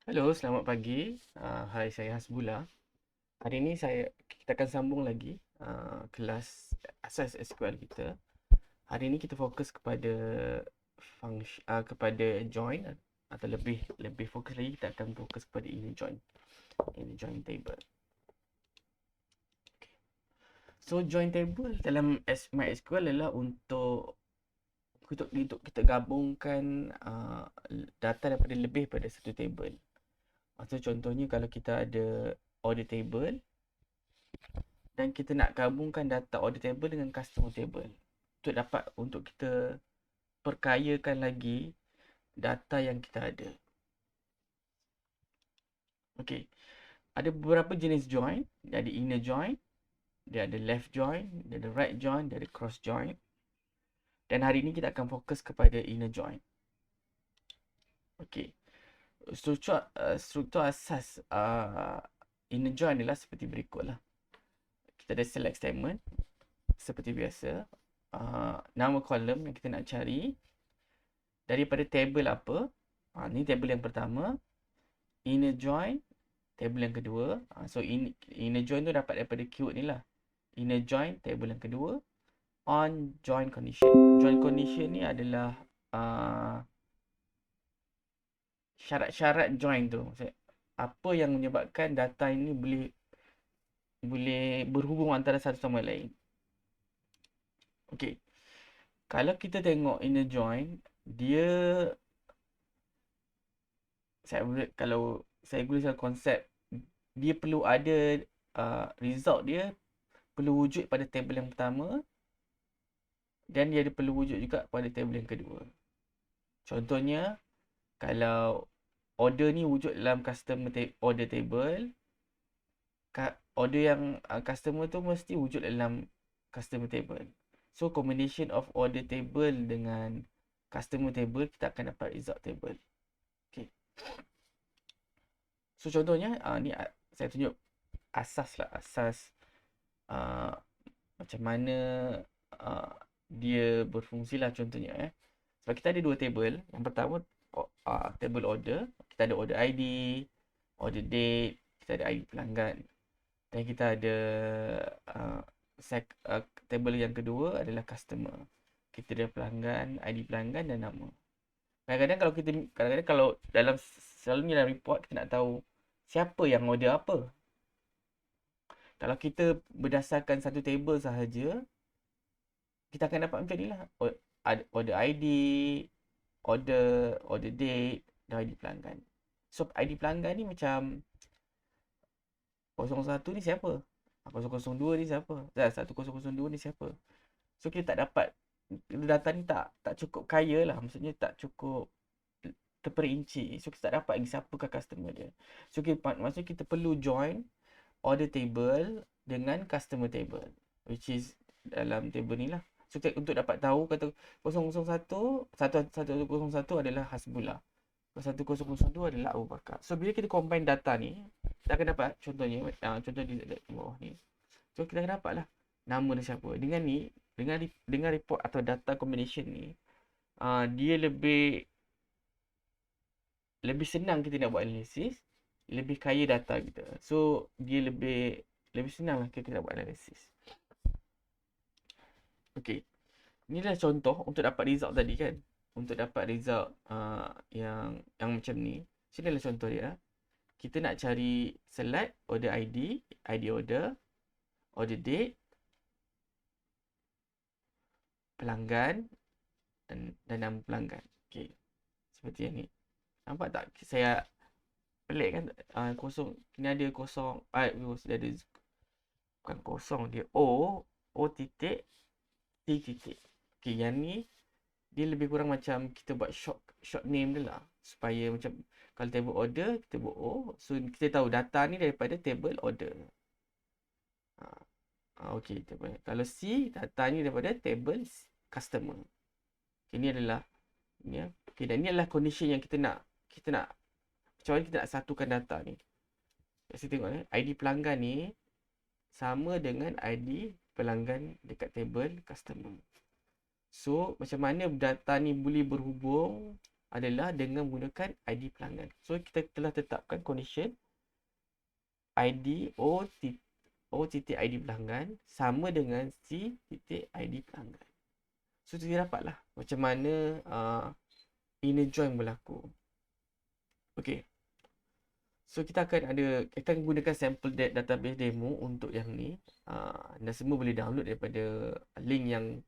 Halo, selamat pagi. Hai, saya Hasbullah. Hari ini kita akan sambung lagi kelas asas SQL kita. Hari ini kita fokus kepada kepada join, atau lebih lebih fokus lagi kita akan fokus kepada inner join table. So join table dalam MySQL adalah untuk kita gabungkan data daripada lebih pada satu table. Maksud contohnya kalau kita ada order table dan kita nak gabungkan data order table dengan customer table untuk kita perkayakan lagi data yang kita ada. Okey, ada beberapa jenis join. Dia ada inner join, dia ada left join, dia ada right join, dia ada cross join. Dan hari ini kita akan fokus kepada inner join. Okey, struktur asas inner join adalah seperti berikutlah. Kita ada select statement seperti biasa. Nama kolom yang kita nak cari daripada table apa. Ni table yang pertama. Inner join, table yang kedua. So inner join tu dapat daripada keyword ni lah. Inner join, table yang kedua. On join condition. Join condition ni adalah syarat-syarat join tu. Maksudnya, apa yang menyebabkan data ini boleh berhubung antara satu sama lain. Okey. Kalau kita tengok inner join, dia kalau saya gunakan konsep, dia perlu ada result dia perlu wujud pada table yang pertama dan dia perlu wujud juga pada table yang kedua. Contohnya, kalau order ni wujud dalam order table, order yang customer tu mesti wujud dalam customer table. So combination of order table dengan customer table, kita akan dapat result table. Okay. So contohnya ni saya tunjuk asas lah, asas macam mana dia berfungsi lah contohnya. Sebab kita ada dua table. Yang pertama table order. Kita ada order ID, order date, kita ada ID pelanggan. Dan kita ada table yang kedua adalah customer. Kita ada pelanggan, ID pelanggan dan nama. Kadang-kadang kalau selalunya dalam report kita nak tahu siapa yang order apa. Kalau kita berdasarkan satu table sahaja, kita akan dapat macam ni lah. Order ID, order date dan ID pelanggan. So ID pelanggan ni macam 01 ni siapa? 002 ni siapa? 1002 ni siapa? So kita tak dapat, data ni tak cukup kaya lah. Maksudnya tak cukup terperinci. So kita tak dapat lagi siapakah customer dia. So maksudnya kita perlu join order table dengan customer table, which is dalam table ni lah. So untuk dapat tahu kata 1101 adalah Hasbullah, 1002 adalah Abu Bakar. So bila kita combine data ni, kita akan dapat contohnya contoh di bawah ni. So kita akan dapat lah nama dia siapa. Dengan report atau data combination ni, dia lebih senang kita nak buat analisis, lebih kaya data kita. So dia lebih senang lah kita nak buat analisis. Okey. Inilah contoh untuk dapat result tadi kan. Untuk dapat result yang macam ni. Sini adalah contoh dia. Kita nak cari select order ID, ID order, order date, pelanggan dan nama pelanggan. Okey. Seperti yang ni. Nampak tak? Saya pelik kan? Kosong. Ini ada kosong. Dia ada bukan kosong. Dia O titik, T titik. Okey, yang ni dia lebih kurang macam kita buat short name dia lah. Supaya macam kalau table order, kita buat O. So kita tahu data ni daripada table order. Okey, kalau C, data ni daripada table customer. Okay, ni adalah ni ya. Okay, dan ni adalah condition yang kita nak macam mana kita nak satukan data ni. Saya tengok ID pelanggan ni sama dengan ID pelanggan dekat table customer. So macam mana data ni boleh berhubung adalah dengan menggunakan ID pelanggan. So kita telah tetapkan condition ID O titik ID pelanggan sama dengan C titik ID pelanggan. So kita dapatlah macam mana inner join berlaku. Okay. So kita akan gunakan sample database demo untuk yang ni. Dan semua boleh download daripada link yang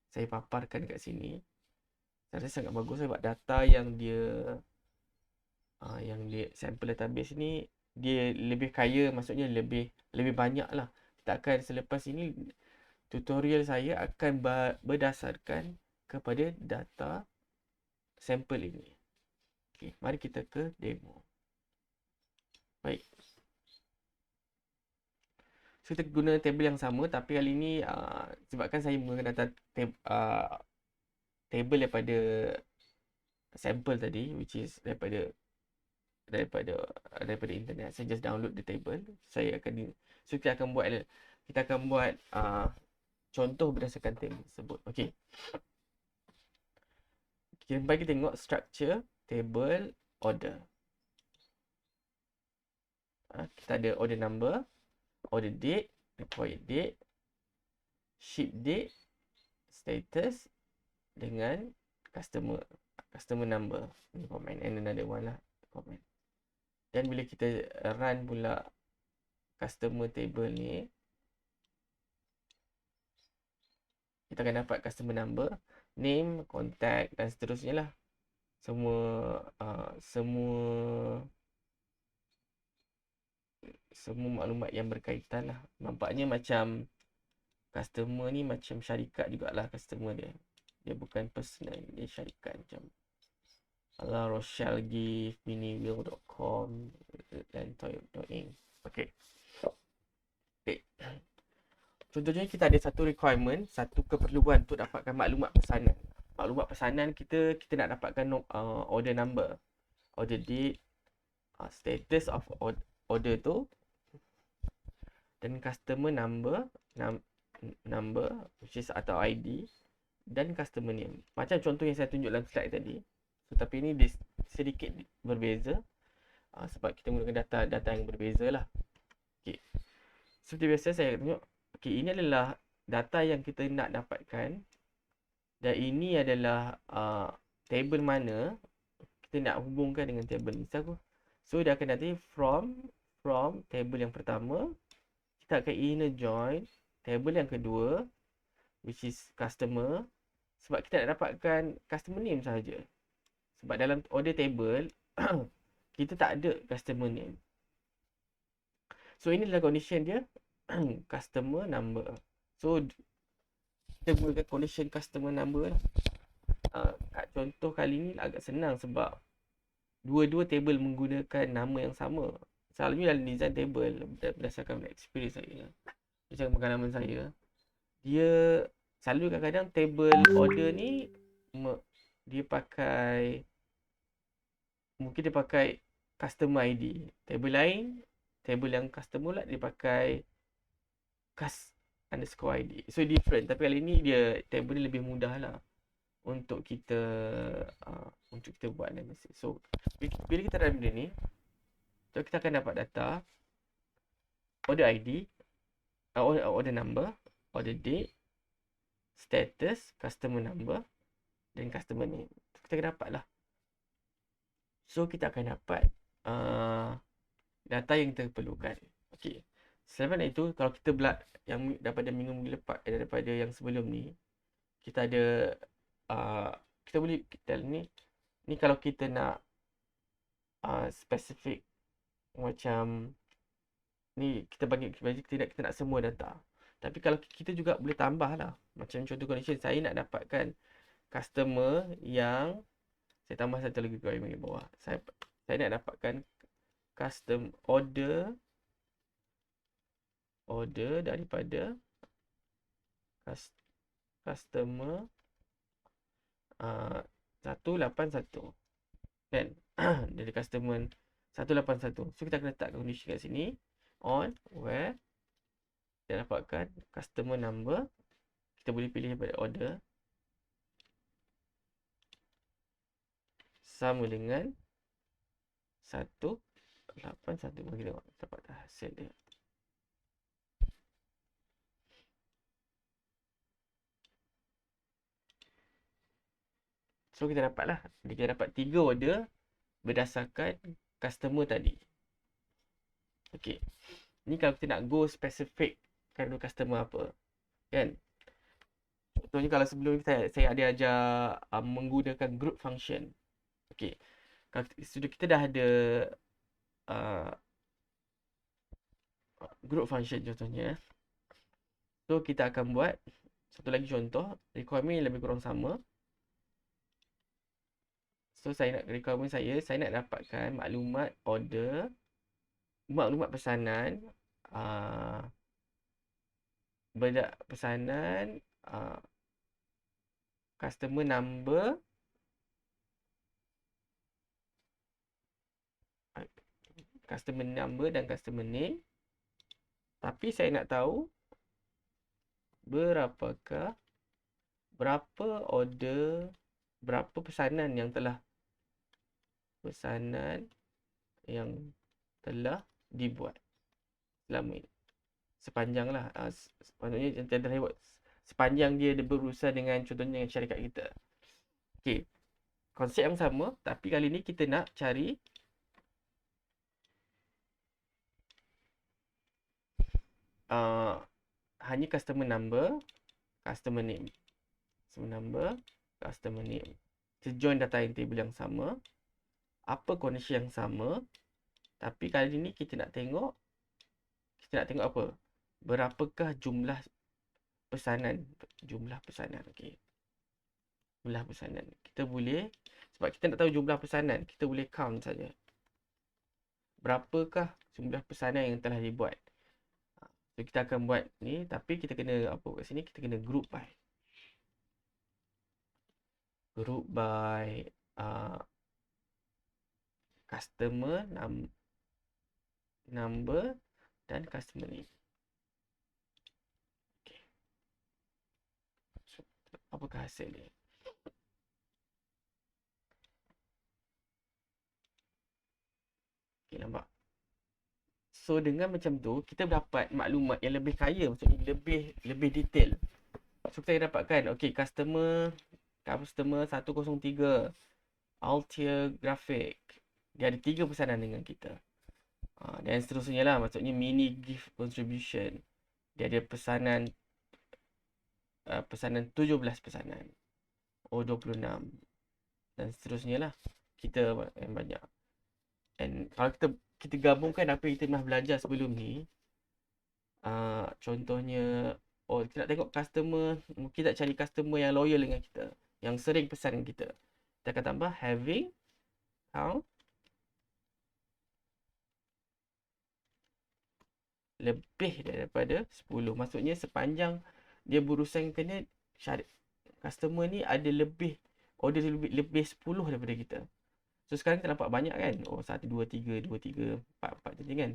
saya paparkan dekat sini. Saya rasa sangat bagus sebab data yang dia sample database ni dia lebih kaya, maksudnya lebih banyak lah. Kita akan selepas ini tutorial saya akan berdasarkan kepada data sampel ini. Okay, mari kita ke demo. Baik. So kita guna table yang sama, tapi kali ini sebabkan saya menggunakan data table daripada sampel tadi, which is daripada internet. Saya just download the table. Kita akan buat contoh berdasarkan table tersebut. Okey. Okay, bagi tengok structure table order. Kita ada order number, order date, required date, ship date, status dengan customer number. Ini comment and another one lah comment. Dan bila kita run pula customer table ni, kita akan dapat customer number, name, contact dan seterusnya lah. Semua maklumat yang berkaitan lah. Nampaknya macam customer ni macam syarikat jugalah customer dia. Dia bukan personal, dia syarikat macam Rochelle Gift, Miniwheel.com dan Toy.in. Okay. Contohnya kita ada satu requirement, satu keperluan untuk dapatkan maklumat pesanan. Maklumat pesanan kita nak dapatkan order number, order date, status of order tu, dan customer number which is atau ID, dan customer name. Macam contoh yang saya tunjuk dalam slide tadi. Tetapi ini sedikit berbeza sebab kita menggunakan data yang berbeza lah. Okay. Seperti biasa saya tunjuk. Okay, ini adalah data yang kita nak dapatkan. Dan ini adalah table mana kita nak hubungkan dengan table ni. So dia akan nanti from table yang pertama, kita akan inner join table yang kedua, which is customer. Sebab kita nak dapatkan customer name sahaja. Sebab dalam order table kita tak ada customer name. So ini adalah condition dia customer number. So kita gunakan condition customer number lah. Kat contoh kali ni agak senang sebab dua-dua table menggunakan nama yang sama. Selalunya dalam design table, berdasarkan experience saya, berdasarkan pengalaman saya, dia selalu kadang-kadang table order ni dia pakai, mungkin dia pakai customer ID. Table lain, table yang customer lah, dia pakai _ID. So different. Tapi kali ni dia table ni lebih mudah lah untuk kita buat analysis. So bila kita run benda ni, so kita akan dapat data order ID, order number, order date, status, customer number dan customer name. Kita akan dapat lah. So kita akan dapat data yang kita perlukan. Okay. Selain itu, kalau kita yang daripada minggu lepas, daripada yang sebelum ni, kita ada kita boleh ni kalau kita nak spesifik macam ni, kita nak semua data. Tapi kalau kita juga boleh tambah lah. Macam contoh condition, saya nak dapatkan customer yang, saya tambah satu lagi requirement di bawah. Saya nak dapatkan custom order daripada customer 181 kan. Dari customer 181. So kita akan letak condition kat sini on where kita dapatkan customer number. Kita boleh pilih daripada order sama dengan 181. Bagi tengok dapat hasil dia. So kita dapatlah. Kita dapat 3 order berdasarkan customer tadi. Okey. Ni kalau kita nak go specific kan customer apa. Kan? Contohnya kalau sebelum ni saya ada ajar menggunakan group function. Okey. Kalau sudah kita dah ada uh, group function contohnya. So kita akan buat satu lagi contoh, requirement yang lebih kurang sama. So requirement saya nak dapatkan maklumat order, maklumat pesanan, pesanan, customer number, dan customer name. Tapi saya nak tahu berapa order, berapa pesanan yang telah dibuat selama ini. Sepanjanglah, maksudnya sepanjang dia berurusan dengan contohnya dengan syarikat kita. Okey. Konsep yang sama, tapi kali ni kita nak cari hanya customer number, customer name. Customer number, customer name. Kita join data in table yang sama. Apa kondisi yang sama. Tapi kali ni kita nak tengok apa? Berapakah jumlah pesanan. Okey. Jumlah pesanan. Kita boleh, sebab kita nak tahu jumlah pesanan, kita boleh count saja. Berapakah jumlah pesanan yang telah dibuat. So kita akan buat ni, tapi kita kena apa kat sini, kita kena group by customer number dan customer name. Okay. So, apakah hasil dia? Okay, nampak? So dengan macam tu, kita dapat maklumat yang lebih kaya, maksudnya lebih detail. So kita dapatkan, okay, customer 103 Altair Graphic, dia ada 3 pesanan dengan kita. Dan seterusnya lah, maksudnya mini gift contribution, dia ada pesanan 17 pesanan, 26, dan seterusnya lah. Kita yang banyak. And kalau kita gabungkan apa yang kita pernah belajar sebelum ni, contohnya, kita nak tengok customer, kita nak cari customer yang loyal dengan kita, yang sering pesan dengan kita. Kita akan tambah having count lebih daripada 10. Maksudnya sepanjang dia berurusan kena customer ni ada order lebih 10 daripada kita. So sekarang kita nampak banyak kan. 1, 2, 3, 2, 3, 4 macam kan.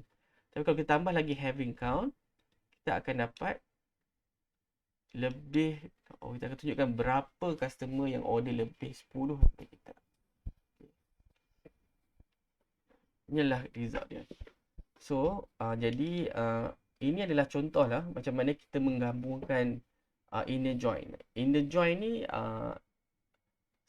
Tapi kalau kita tambah lagi having count, kita akan dapat lebih, kita akan tunjukkan berapa customer yang order lebih 10 daripada kita. Inilah result dia. So, jadi ini adalah contoh lah macam mana kita menggabungkan inner join. Inner join ni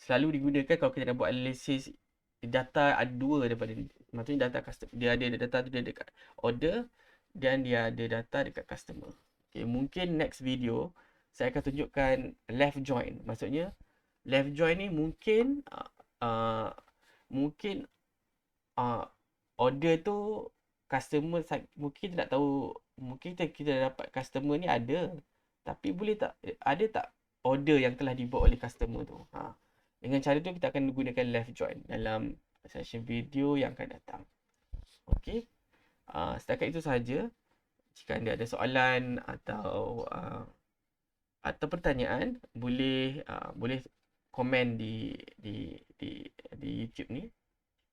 selalu digunakan kalau kita nak buat analisis data ada dua daripada ni. Maksudnya data customer, dia ada data tu dia dekat order dan dia ada data dekat customer. Okay, mungkin next video saya akan tunjukkan left join. Maksudnya left join ni mungkin order tu customer, mungkin kita nak tahu, mungkin kita dapat customer ni ada, tapi boleh tak ada tak order yang telah dibuat oleh customer tu. Dengan cara tu kita akan gunakan left join dalam session video yang akan datang. Okey. Setakat itu sahaja. Jika anda ada soalan atau pertanyaan, boleh komen di YouTube ni.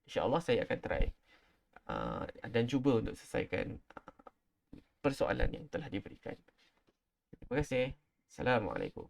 InsyaAllah saya akan try dan cuba untuk selesaikan persoalan yang telah diberikan. Terima kasih. Assalamualaikum.